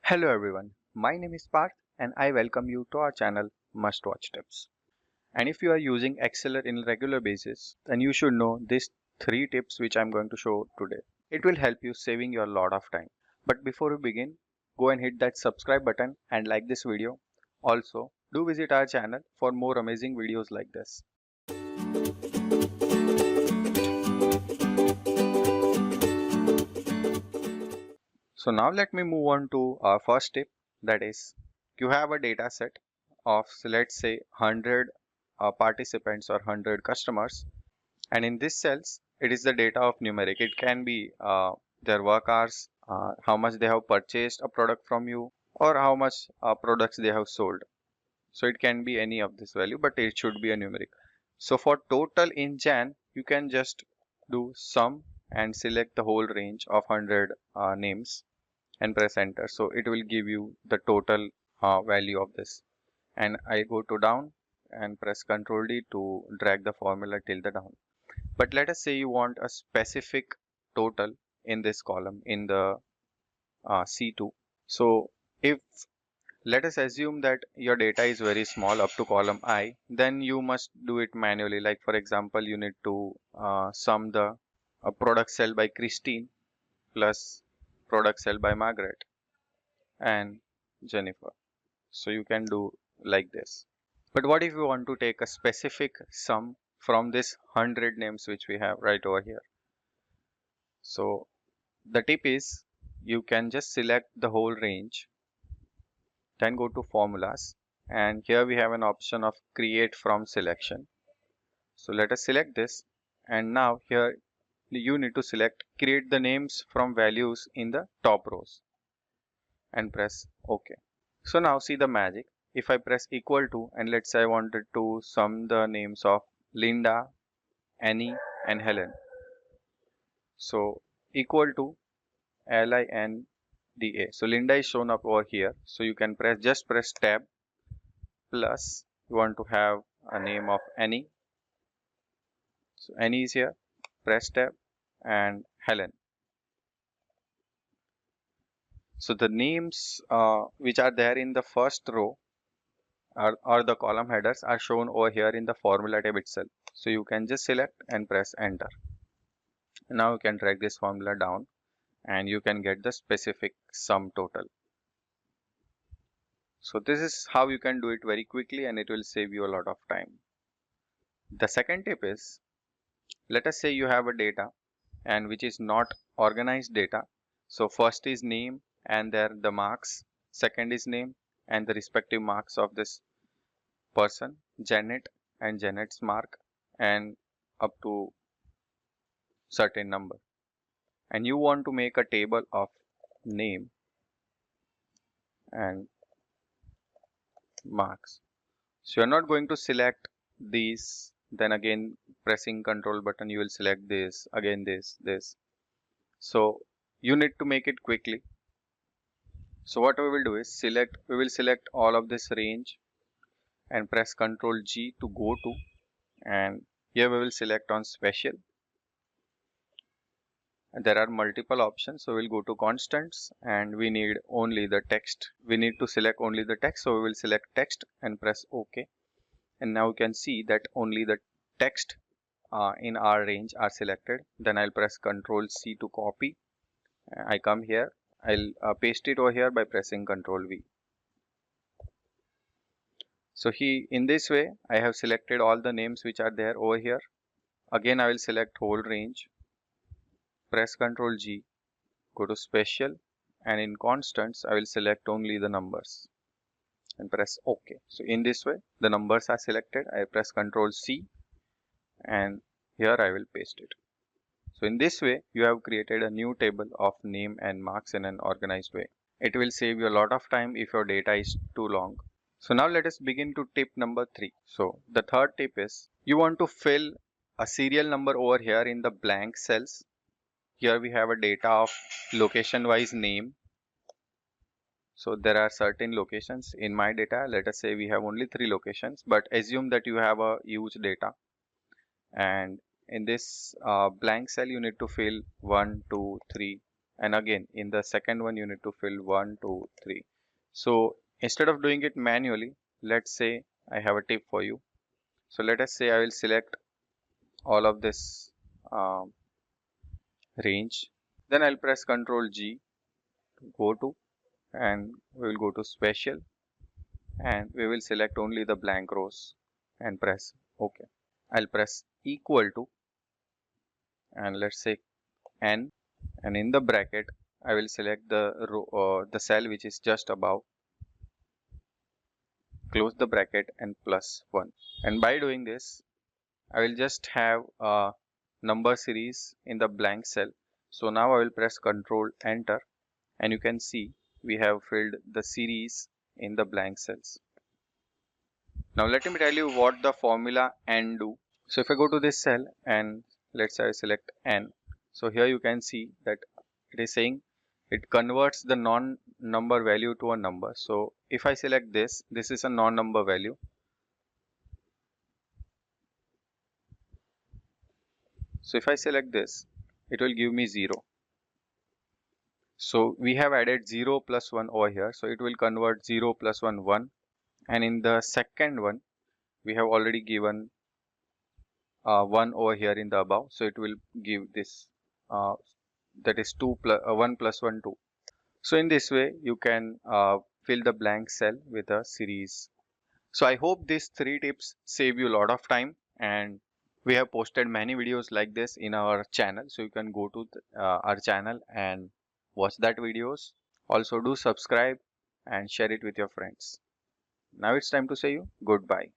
Hello everyone, my name is Parth and I welcome you to our channel Must Watch Tips. And if you are using Excel in regular basis, then you should know these 3 tips which I'm going to show today. It will help you saving you a lot of time. But before we begin, go and hit that subscribe button and like this video. Also, do visit our channel for more amazing videos like this. So now let me move on to our first tip, that is you have a data set of let's say 100 participants or 100 customers, and in this cells it is the data of numeric. It can be their work hours, how much they have purchased a product from you, or how much products they have sold. So it can be any of this value, but it should be a numeric. So for total in Jan, you can just do sum and select the whole range of 100 names and press enter. So it will give you the total value of this. And I go to down and press Ctrl D to drag the formula till the down. But let us say you want a specific total in this column in the C2. So if let us assume that your data is very small up to column I, then you must do it manually. Like for example, you need to sum the product sell by Christine plus product sell by Margaret and Jennifer. So you can do like this. But what if you want to take a specific sum from this 100 names which we have right over here? So the tip is you can just select the whole range, then go to formulas, and here we have an option of create from selection. So let us select this, and now here you need to select create the names from values in the top rows and press OK. So now see the magic. If I press equal to, and let's say I wanted to sum the names of Linda, Annie and Helen. So equal to LINDA. So Linda is shown up over here. So you can just press tab plus you want to have a name of Annie. So Annie is here, press tab and Helen. So the names which are there in the first row or the column headers are shown over here in the formula tab itself. So you can just select and press enter. Now you can drag this formula down and you can get the specific sum total. So this is how you can do it very quickly and it will save you a lot of time. The second tip is, let us say you have a data and which is not organized data. So first is name and there the marks, second is name and the respective marks of this person, Janet and Janet's mark, and up to certain number. And you want to make a table of name and marks. So you're not going to select these, then again pressing control button you will select this, again this. So you need to make it quickly. So what we will do is we will select all of this range and press Ctrl G to go to, and here we will select on special. And there are multiple options, so we'll go to constants and we need only the text. We need to select only the text, so we will select text and press OK. And now you can see that only the text in our range are selected. Then I'll press Ctrl C to copy. I come here, I'll paste it over here by pressing Ctrl V. So in this way I have selected all the names which are there over here. Again I will select whole range, press Ctrl G, go to special, and in constants I will select only the numbers and press OK. So in this way the numbers are selected. I press Ctrl C and here I will paste it. So in this way you have created a new table of name and marks in an organized way. It will save you a lot of time if your data is too long. So now let us begin to tip number 3. So the third tip is you want to fill a serial number over here in the blank cells. Here we have a data of location wise name. So there are certain locations in my data. Let us say we have only 3 locations, but assume that you have a huge data. And in this blank cell you need to fill 1, 2, 3, and again in the second one you need to fill 1, 2, 3. So instead of doing it manually, let's say I have a tip for you. So let us say I will select all of this range. Then I'll press Ctrl G to go to, and we will go to special, and we will select only the blank rows and press OK. I'll press equal to, and let's say n, and in the bracket I will select the row, the cell which is just above, close the bracket and +1. And by doing this, I will just have a number series in the blank cell. So now I will press Ctrl Enter, and you can see we have filled the series in the blank cells. Now let me tell you what the formula n do. So if I go to this cell and let's say I select n, so here you can see that it is saying it converts the non-number value to a number. So if I select this is a non-number value. So if I select this, it will give me 0. So we have added 0 plus 1 over here. So it will convert 0 plus 1, 1. And in the second one, we have already given 1 over here in the above. So it will give this, that is 1 plus 1, 2. So in this way, you can fill the blank cell with a series. So I hope these 3 tips save you a lot of time, and we have posted many videos like this in our channel. So you can go to our channel and watch that videos. Also do subscribe and share it with your friends. Now it's time to say you goodbye.